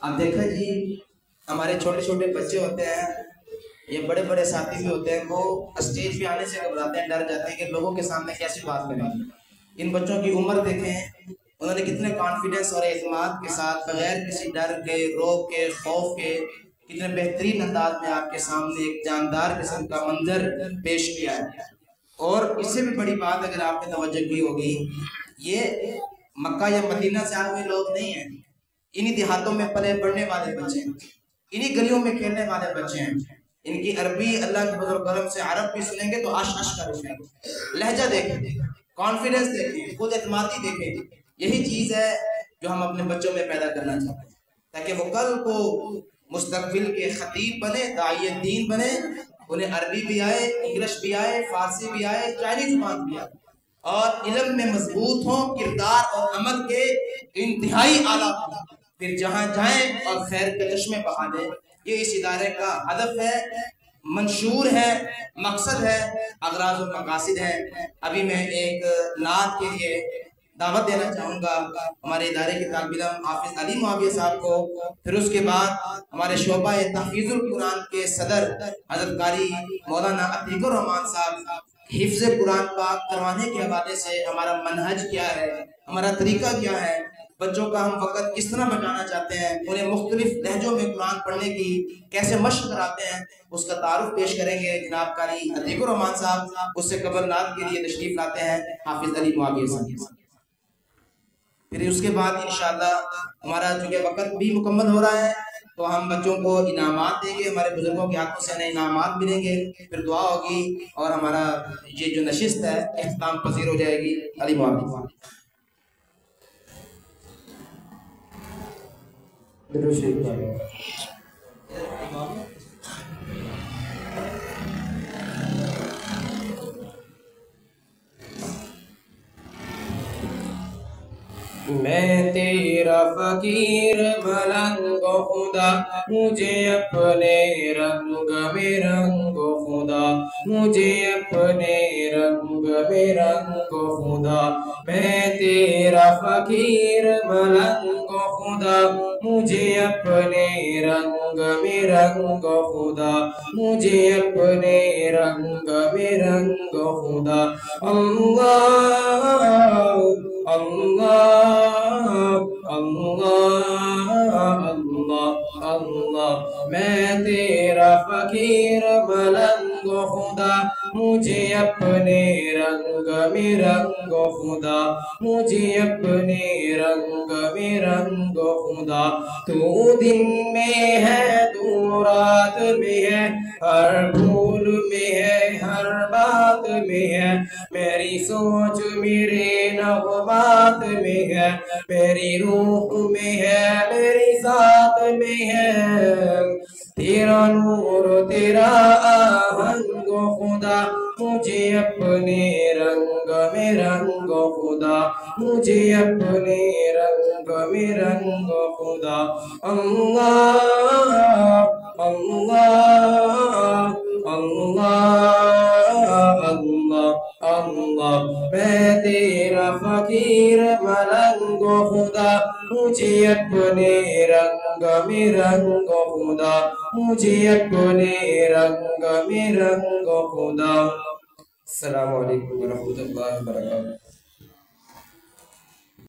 اب دیکھا جی ہمارے چھوٹے چھوٹے بچے ہوتے ہیں یا بڑے بڑے ساتھی بھی ہوتے ہیں، وہ اسٹیج پہ آنے سے گھبراتے ہیں، ڈر جاتے ہیں کہ لوگوں کے سامنے کیسی بات کریں گے۔ ان بچوں کی عمر دیکھیں، انہوں نے کتنے کانفیڈنس اور اعتماد کے ساتھ بغیر کسی ڈر کے، روب کے، خوف کے، کتنے بہترین انداز میں آپ کے سامنے ایک جاندار قسم کا منظر پیش کیا ہے۔ اور اس سے بھی بڑی بات اگر آپ نے توجہ کی ہوگی، یہ مکہ یا مدینہ سے آئے ہوئے لوگ نہیں ہیں، انہی دیہاتوں میں پلے بڑھنے والے بچے ہیں، انہی گلیوں میں کھیلنے والے بچے ہیں۔ ان کی عربی اللہ کے فضل و کرم سے عرب بھی سنیں گے تو عش عش کر اٹھیں گے۔ لہجہ دیکھیں، کانفیڈنس دیکھیں، خود اعتمادی دیکھیں، یہی چیز ہے جو ہم اپنے بچوں میں پیدا کرنا چاہتے ہیں، تاکہ وہ کل کو مستقبل کے خطیب بنے، داعی دین بنے، انہیں عربی بھی آئے، انگلش بھی آئے، فارسی بھی آئے، چائنی زبان بھی آئے، اور علم میں مضبوط ہوں، کردار اور عمل کے انتہائی اعلیٰ ہوں، پھر جہاں جائیں اور خیر کے چشمے بہا دیں۔ یہ اس ادارے کا ہدف ہے، منشور ہے، مقصد ہے، اغراض و مقاصد ہے۔ ابھی میں ایک نعت کے لیے دعوت دینا چاہوں گا ہمارے ادارے کے طالب علم حافظ علی معاویہ صاحب کو، پھر اس کے بعد ہمارے شعبہ تحفیظ القرآن کے صدر حضرت قاری مولانا عتیق الرحمان صاحب حفظ قرآن پاک کروانے کے حوالے سے ہمارا منہج کیا ہے، ہمارا طریقہ کیا ہے، بچوں کا ہم وقت کس طرح بچانا چاہتے ہیں، انہیں مختلف لہجوں میں قرآن پڑھنے کی کیسے مشق کراتے ہیں، اس کا تعارف پیش کریں گے جناب قاری عتیق الرحمان صاحب۔ اس سے قبل نعت کے لیے تشریف لاتے ہیں حافظ علی معاویہ صاحب۔ پھر اس کے بعد انشاءاللہ ہمارا چونکہ وقت بھی مکمل ہو رہا ہے تو ہم بچوں کو انعامات دیں گے، ہمارے بزرگوں کے ہاتھوں سے انہیں انعامات ملیں گے، پھر دعا ہوگی اور ہمارا یہ جو نشست ہے اختتام پذیر ہو جائے گی۔ علی معاویہ درود شریف پڑھیں۔ میں تیرا فقیر ملنگ خدا، مجھے اپنے رنگ میں رنگ خدا، مجھے اپنے رنگ میں رنگ خدا۔ میں تیرا فقیر ملنگ خدا، مجھے اپنے رنگ میں رنگ خدا، مجھے اپنے رنگ میں رنگ خدا۔ اللہ اللہ اللہ اللہ اللہ۔ میں تیرا فقیر ملنگ خدا، مجھے اپنے رنگ میں رنگ خدا، مجھے اپنے رنگ میں رنگ خدا۔ تو دن میں ہے تو رات میں ہے، ہر بھول میں ہے ہر بات میں ہے، میری سوچ میرے نغمات میں ہے، میری روح میں ہے میری ذات میں ہے۔ تیرا نور تیرا آہنگ خدا، مجھے اپنے رنگ میں رنگ خدا، مجھے اپنے رنگ میں رنگ خدا۔ اللہ اللہ اللہ اللہ اللہ۔ میں تیرا فقیر ملنگ خدا، مجھے اپنے رنگ میں رنگ خدا، مجھے اپنے رنگ میں رنگ خدا۔ السلام علیکم ورحمۃ اللہ وبرکاتہ۔